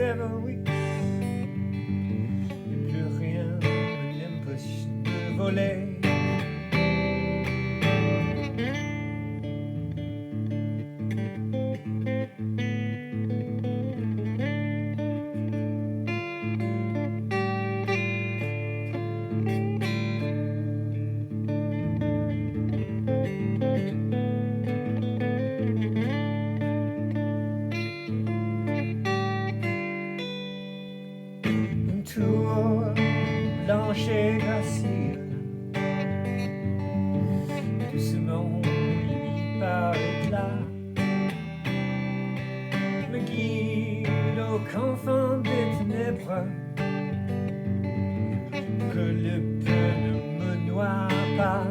7 weeks. Et plus rien ne m'empêche de voler. Blanche et gracile, doucement limite par éclat, me guide au confins des ténèbres, que le peu ne me noie pas.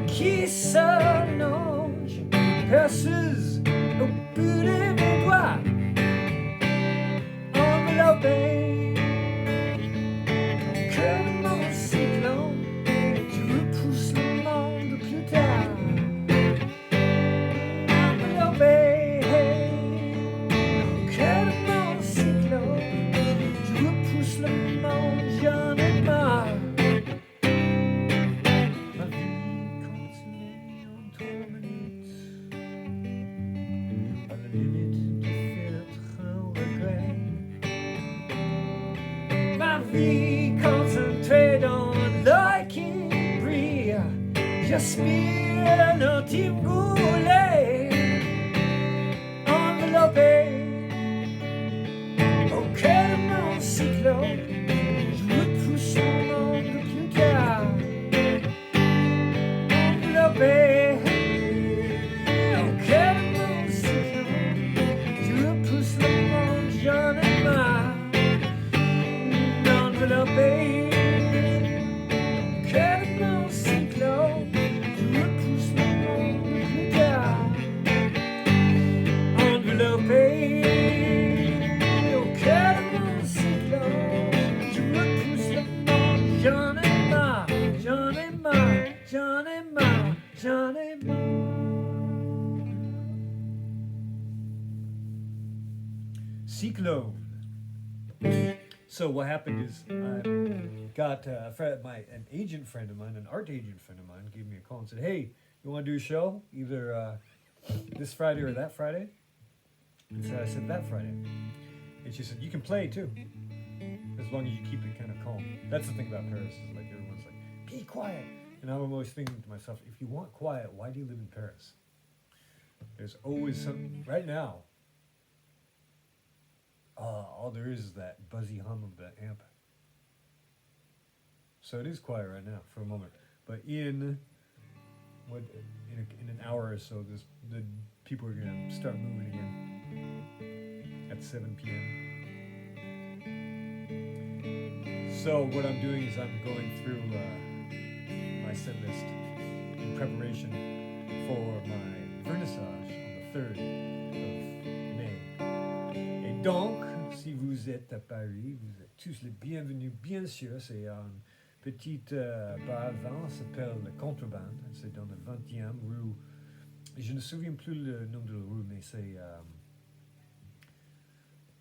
Qui s'allonge, perceuse au bout de mes doigts, enveloppée que de mon cyclone, tu repousses le monde plus tard. Enveloppée que de mon cyclone, tu repousses le monde, j'en ai marre. Concentré dans l'œil qui brille, j'aspire l'ultime goulet, enveloppé au cœur de mon cyclone, je repousse le monde plus tard, enveloppé au cœur de mon cyclone, je repousse le monde, j'en ai marre. Enveloppé, que de mon cyclone, je repousse le monde plus tard. Enveloppé, que de mon cyclone, je repousse le monde, j'en ai marre, j'en ai marre, j'en ai marre, j'en ai marre. Cyclone. So what happened is I got an agent friend of mine, an art agent friend of mine, gave me a call and said, "Hey, you want to do a show either this Friday or that Friday?" And so I said, "That Friday." And she said, "You can play too, as long as you keep it kind of calm." That's the thing about Paris is like everyone's like, "Be quiet," and I'm always thinking to myself, if you want quiet, why do you live in Paris? There's always something. Right now, all there is that buzzy hum of the amp. So it is quiet right now for a moment. But in an hour or so, the people are going to start moving again at 7 p.m. So what I'm doing is I'm going through my set list in preparation for my vernissage on the 3rd of May. Et donc, si vous êtes à Paris, vous êtes tous les bienvenus, bien sûr. C'est une petite bar à vin, ça s'appelle le Contrebande. C'est dans le 20e rue. Je ne me souviens plus le nom de la rue, mais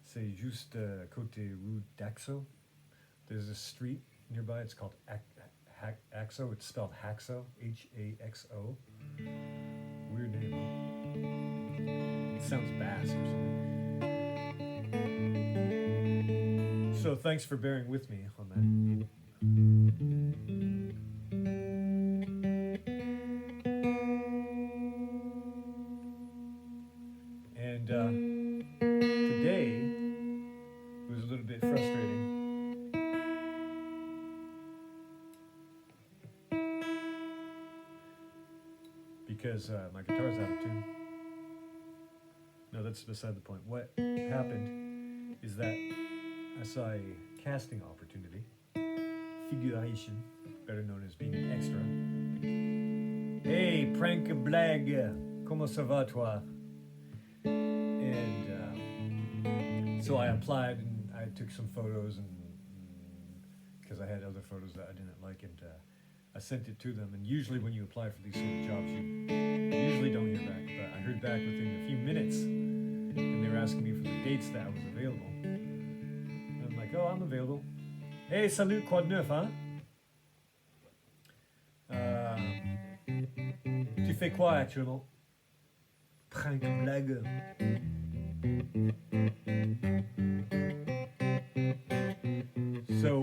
c'est juste côté rue d'Axo. There's a street nearby. It's called Axo. It's spelled Haxo, Haxo. Weird name. It sounds Basque or something. So thanks for bearing with me on that. And today it was a little bit frustrating. Because my guitar's out of tune. No, that's beside the point. What happened is that I saw a casting opportunity, figuration, better known as being an extra. Hey, prank blague, comment ça va toi? And so I applied and I took some photos, and because I had other photos that I didn't like, and I sent it to them. And usually when you apply for these sort of jobs, you usually don't hear back, but I heard back within a few minutes, and they were asking me for the dates that I was available. And I'm like, oh, I'm available. Hey, salut, quoi de neuf, hein? Tu fais quoi actuellement? Prank blague. So,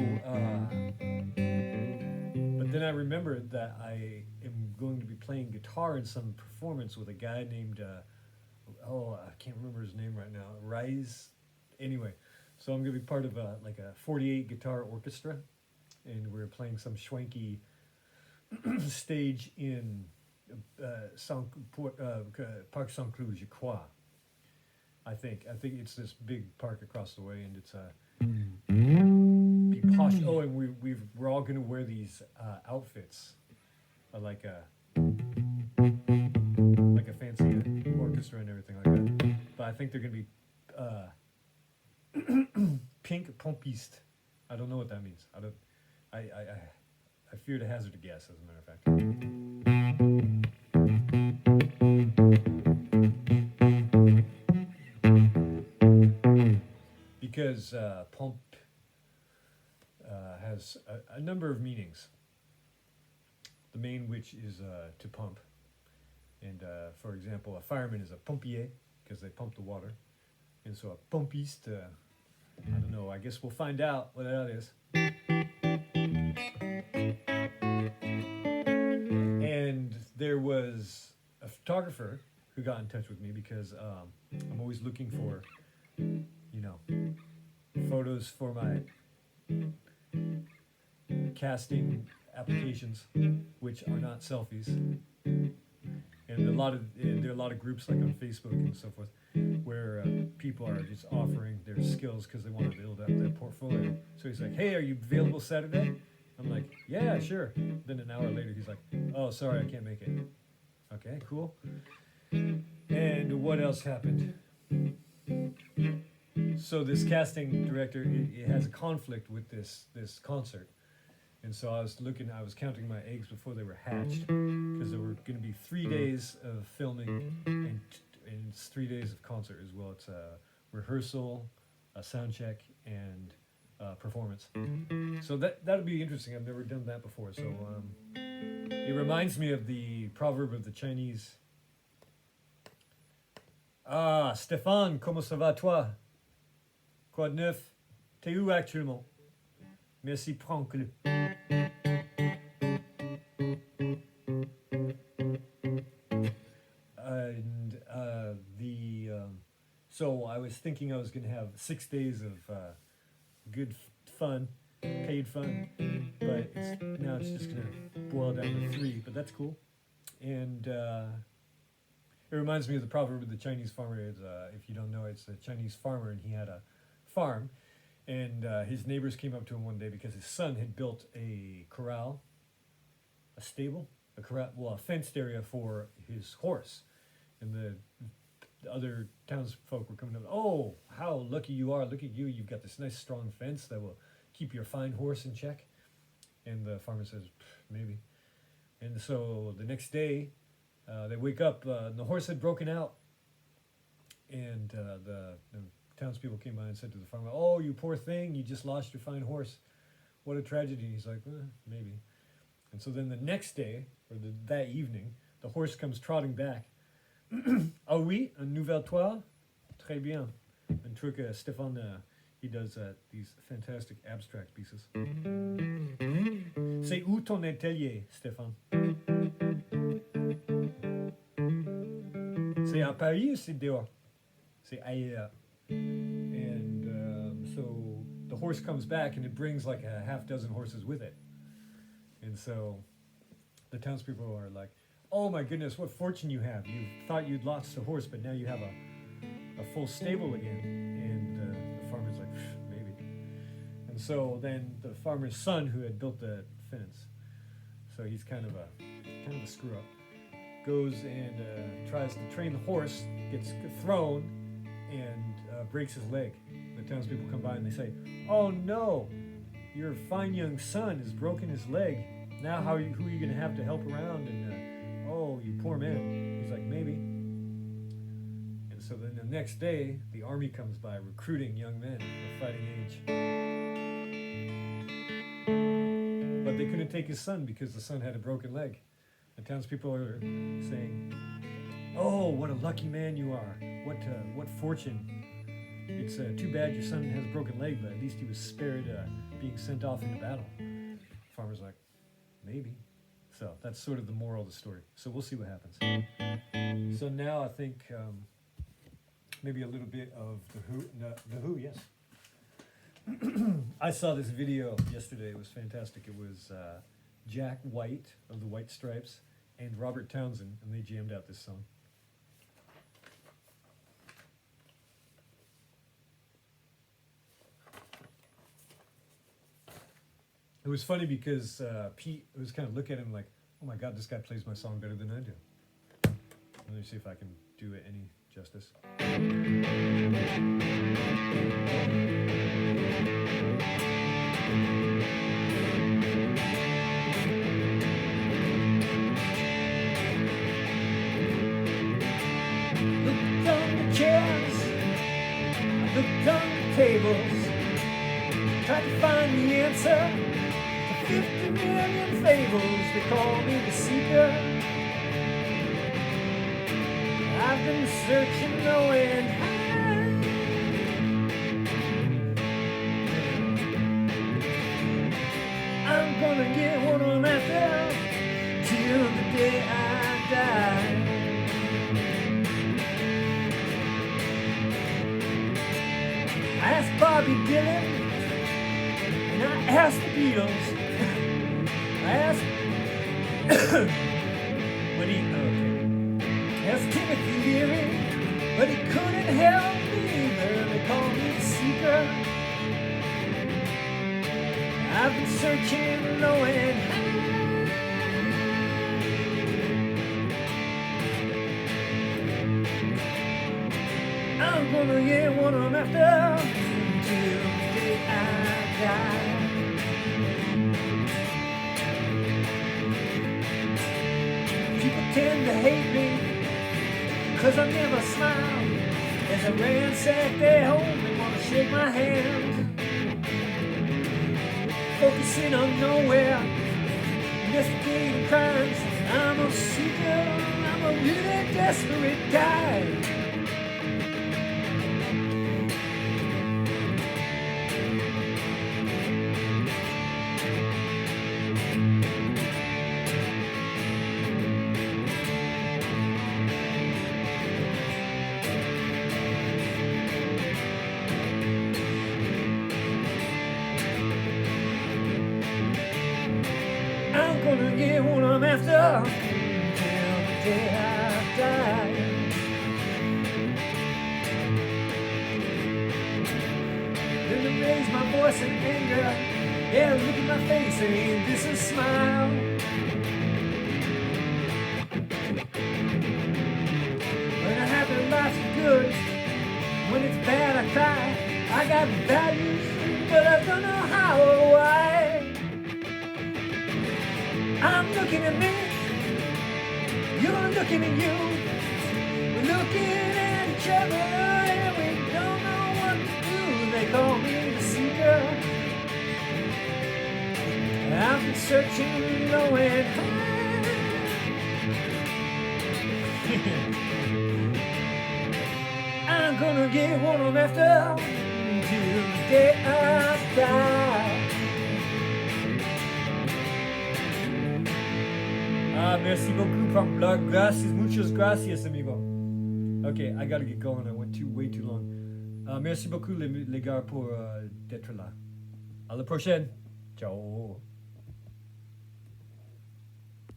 but then I remembered that I am going to be playing guitar in some performance with a guy named, I can't remember his name right now, Rise. Anyway, so I'm going to be part of a 48 guitar orchestra, and we're playing some schwanky stage in Parc Saint-Cloud, je crois. I think it's this big park across the way, and it's be posh. Oh, and we're all going to wear these outfits, like a fancy orchestra and everything like that. But I think they're going to be pink pompiste. I don't know what that means. I fear to hazard a guess, as a matter of fact. Because pomp has a number of meanings. The main which is to pump. And for example, a fireman is a pompier because they pump the water. And so a pompiste, I don't know, I guess we'll find out what that is. And there was a photographer who got in touch with me because I'm always looking for, photos for my casting applications, which are not selfies. And there are a lot of groups like on Facebook and so forth where people are just offering their skills because they want to build up their portfolio. So he's like, hey, are you available Saturday? I'm like, yeah, sure. Then an hour later, he's like, oh, sorry, I can't make it. Okay, cool. And what else happened? So this casting director, it has a conflict with this concert. And so I was counting my eggs before they were hatched, because there were going to be 3 days of filming and 3 days of concert as well. It's a rehearsal, a sound check, and performance. So that'll be interesting. I've never done that before. So it reminds me of the proverb of the Chinese. Ah, Stéphane, comment ça va toi? Quoi de neuf? T'es où actuellement? Merci, prends-le. And so I was thinking I was going to have 6 days of good fun, paid fun, but now it's just going to boil down to 3, but that's cool. And it reminds me of the proverb of the Chinese farmer. If you don't know, it's a Chinese farmer, and he had a farm, and his neighbors came up to him one day because his son had built a corral, a stable, a fenced area for his horse. And the other townsfolk were coming up, oh, how lucky you are, look at you, you've got this nice strong fence that will keep your fine horse in check. And the farmer says, maybe. And so the next day, they wake up, and the horse had broken out. And the townspeople came by and said to the farmer, oh, you poor thing, you just lost your fine horse. What a tragedy. He's like, maybe. And so then the next day, or that evening, the horse comes trotting back. Ah oui, un nouvel toit? Très bien. Un truc, Stéphane, He does these fantastic abstract pieces. C'est où ton atelier, Stéphane? C'est à Paris ou c'est dehors? C'est ailleurs. And so the horse comes back and it brings like a half dozen horses with it. And so the townspeople are like, oh my goodness, what fortune you have. You thought you'd lost a horse, but now you have a full stable again. And the farmer's like, maybe. And so then the farmer's son, who had built the fence, so he's kind of a screw up, goes and tries to train the horse, gets thrown, and breaks his leg. The townspeople come by and they say, oh no, your fine young son has broken his leg. Now who are you going to have to help around? And oh, you poor man. He's like, maybe. And so then the next day, the army comes by recruiting young men of fighting age. But they couldn't take his son because the son had a broken leg. The townspeople are saying, oh, what a lucky man you are. What fortune. It's too bad your son has a broken leg, but at least he was spared being sent off into battle. Farmer's like, maybe. So that's sort of the moral of the story. So we'll see what happens. So now I think maybe a little bit of The Who, yes. I saw this video yesterday. It was fantastic. It was Jack White of the White Stripes and Robert Townsend, and they jammed out this song. It was funny because Pete was kind of looking at him like, oh my God, this guy plays my song better than I do. Let me see if I can do it any justice. Looked on the chairs, I looked on the tables, tried to find the answer. 50 million fables, they call me the seeker. I've been searching low and high. I'm gonna get what I'm after till the day I die. I asked Bobby Dylan and I asked the Beatles. I asked, but he, asked Timothy Leary, but he couldn't help me either. They call me the seeker. I've been searching low and high. I'm gonna get what I'm after till the day I die. Tend to hate me, cause I never smile. As I ransack their home, they wanna shake my hand. Focusing on nowhere, investigating crimes. I'm a seeker, I'm a really desperate guy. Gonna get what I'm after till the day I die. Then I raise my voice in anger. Yeah, look at my face, ain't this a smile? When I happy, life's good. When it's bad, I cry. I got values, but I don't know how or why. I'm looking at me, you're looking at you. We're looking at each other and we don't know what to do. They call me the seeker. I've been searching low and high. I'm gonna get what I'm after till day I die. Merci beaucoup, Pampla. Gracias, muchas gracias, amigo. Okay, I gotta get going. I went way too long. Merci beaucoup, les gars, pour d'être là. À la prochaine. Ciao.